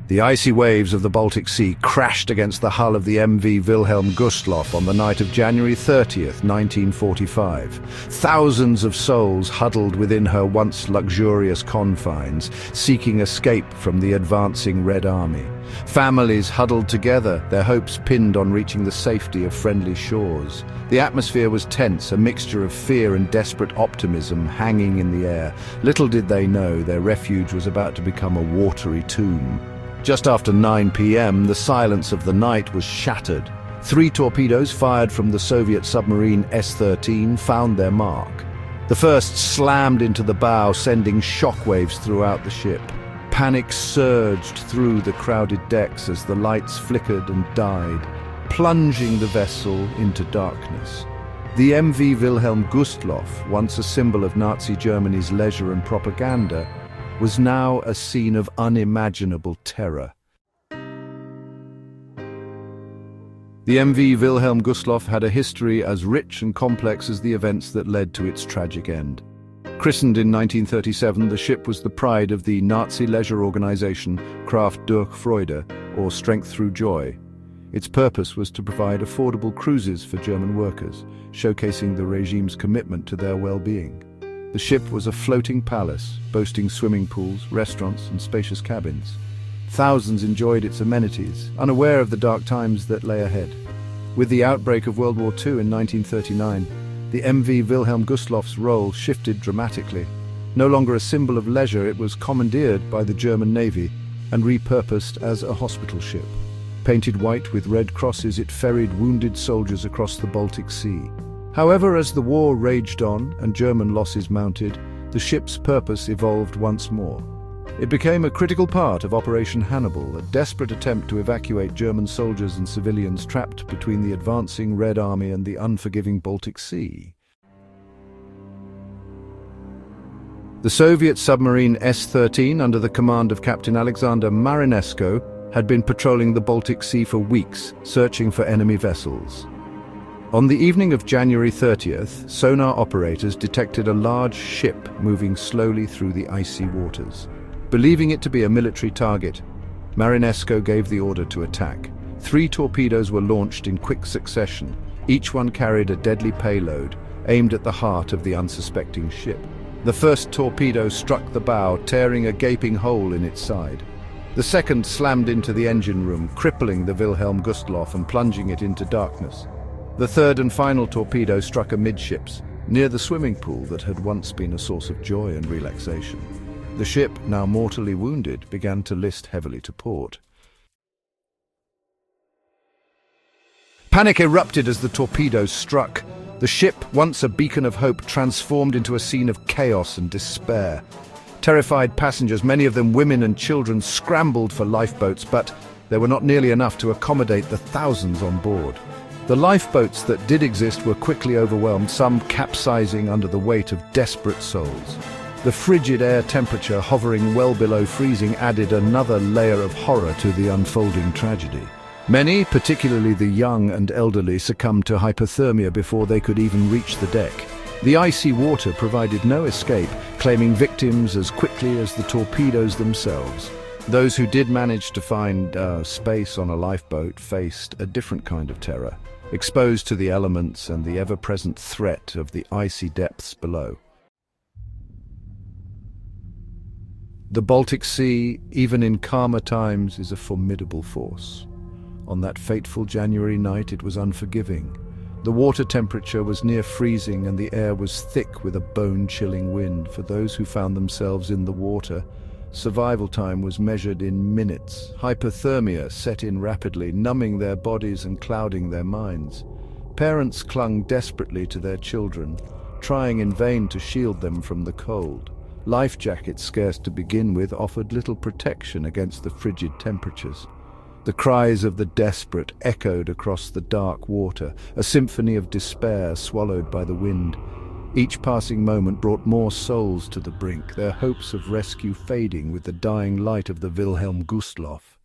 The icy waves of the Baltic Sea crashed against the hull of the MV Wilhelm Gustloff on the night of January 30th, 1945. Thousands of souls huddled within her once luxurious confines, seeking escape from the advancing Red Army. Families huddled together, their hopes pinned on reaching the safety of friendly shores. The atmosphere was tense, a mixture of fear and desperate optimism hanging in the air. Little did they know their refuge was about to become a watery tomb. Just after 9 p.m., the silence of the night was shattered. 3 torpedoes fired from the Soviet submarine S-13 found their mark. The first slammed into the bow, sending shockwaves throughout the ship. Panic surged through the crowded decks as the lights flickered and died, plunging the vessel into darkness. The MV Wilhelm Gustloff, once a symbol of Nazi Germany's leisure and propaganda, was now a scene of unimaginable terror. The MV Wilhelm Gustloff had a history as rich and complex as the events that led to its tragic end. Christened in 1937, the ship was the pride of the Nazi leisure organization Kraft durch Freude, or Strength Through Joy. Its purpose was to provide affordable cruises for German workers, showcasing the regime's commitment to their well-being. The ship was a floating palace, boasting swimming pools, restaurants, and spacious cabins. Thousands enjoyed its amenities, unaware of the dark times that lay ahead. With the outbreak of World War II in 1939, the MV Wilhelm Gustloff's role shifted dramatically. No longer a symbol of leisure, it was commandeered by the German Navy and repurposed as a hospital ship. Painted white with red crosses, it ferried wounded soldiers across the Baltic Sea. However, as the war raged on and German losses mounted, the ship's purpose evolved once more. It became a critical part of Operation Hannibal, a desperate attempt to evacuate German soldiers and civilians trapped between the advancing Red Army and the unforgiving Baltic Sea. The Soviet submarine S-13, under the command of Captain Alexander Marinesco, had been patrolling the Baltic Sea for weeks, searching for enemy vessels. On the evening of January 30th, sonar operators detected a large ship moving slowly through the icy waters. Believing it to be a military target, Marinesco gave the order to attack. 3 torpedoes were launched in quick succession. Each one carried a deadly payload, aimed at the heart of the unsuspecting ship. The first torpedo struck the bow, tearing a gaping hole in its side. The second slammed into the engine room, crippling the Wilhelm Gustloff and plunging it into darkness. The third and final torpedo struck amidships, near the swimming pool that had once been a source of joy and relaxation. The ship, now mortally wounded, began to list heavily to port. Panic erupted as the torpedoes struck. The ship, once a beacon of hope, transformed into a scene of chaos and despair. Terrified passengers, many of them women and children, scrambled for lifeboats, but there were not nearly enough to accommodate the thousands on board. The lifeboats that did exist were quickly overwhelmed, some capsizing under the weight of desperate souls. The frigid air temperature, hovering well below freezing, added another layer of horror to the unfolding tragedy. Many, particularly the young and elderly, succumbed to hypothermia before they could even reach the deck. The icy water provided no escape, claiming victims as quickly as the torpedoes themselves. Those who did manage to find space on a lifeboat faced a different kind of terror, exposed to the elements and the ever-present threat of the icy depths below. The Baltic Sea, even in calmer times, is a formidable force. On that fateful January night, it was unforgiving. The water temperature was near freezing and the air was thick with a bone-chilling wind. For those who found themselves in the water, survival time was measured in minutes. Hypothermia set in rapidly, numbing their bodies and clouding their minds. Parents clung desperately to their children, trying in vain to shield them from the cold. Life jackets, scarce to begin with, offered little protection against the frigid temperatures. The cries of the desperate echoed across the dark water, a symphony of despair swallowed by the wind. Each passing moment brought more souls to the brink, their hopes of rescue fading with the dying light of the Wilhelm Gustloff.